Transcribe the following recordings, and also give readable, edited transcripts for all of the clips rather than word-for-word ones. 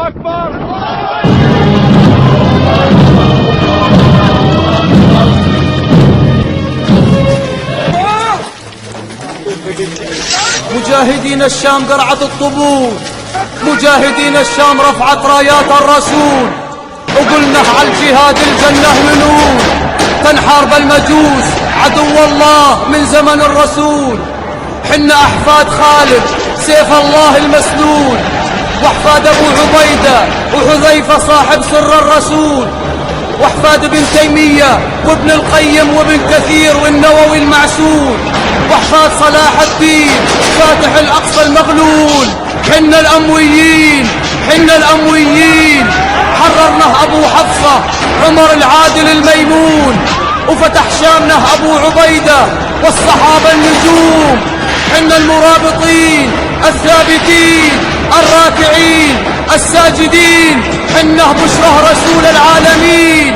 أكبر. مجاهدين الشام قرعة الطبول، مجاهدين الشام رفعت رايات الرسول، وقلنا على الجهاد الجنة منون، تنحارب المجوس عدو الله من زمن الرسول. حنا أحفاد خالد سيف الله المسلول، واحفاد أبو عبيدة وحذيفة صاحب سر الرسول، واحفاد ابن تيمية وابن القيم وابن كثير والنووي المعسول، واحفاد صلاح الدين فاتح الأقصى المغلول. حنا الأمويين، حنا الأمويين، حررناه أبو حفصة عمر العادل الميمون، وفتح شامنه أبو عبيدة والصحابة النجوم. حنا المرابطين الثابتين الراكعين الساجدين، حنا بشره رسول العالمين.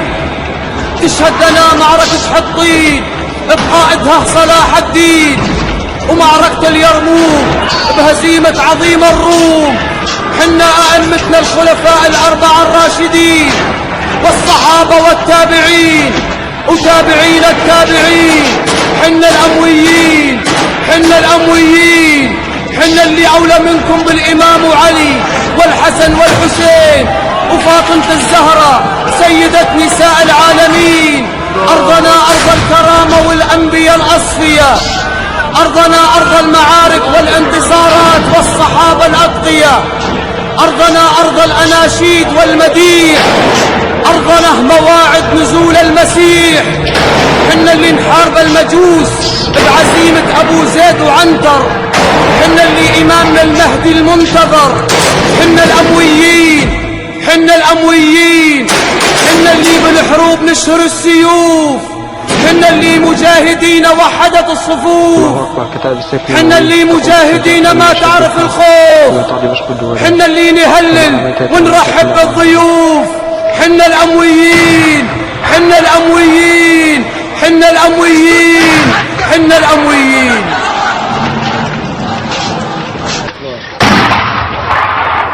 تشهد لنا معركة حطين بقائدها صلاح الدين، ومعركة اليرموك بهزيمة عظيم الروم. حنا أئمتنا الخلفاء الأربعة الراشدين والصحابة والتابعين وتابعين التابعين. حنا الأمويين، حنا الأمويين، حنا اللي أولى منكم بالإمام علي والحسن والحسين وفاطمة الزهراء سيدة نساء العالمين. أرضنا أرض الكرامة والأنبياء الأصفياء، أرضنا أرض المعارك والانتصارات والصحابة الأتقياء، أرضنا أرض الأناشيد والمديح، أرضنا مواعد نزول المسيح. حنا اللي نحارب المجوس بعزيمة أبو زيد وعنتر، حنا اللي إمامنا المهدي المنتظر. حنا الأمويين، حنا الأمويين، حنا اللي بالحروب نشهر السيوف، حنا اللي مجاهدين وحدت الصفوف، حنا اللي مجاهدين ما تعرف الخوف، حنا اللي نهلل ونرحب بالضيوف. حنا الأمويين، حنا الأمويين، حنا الأمويين، حنا الأمويين.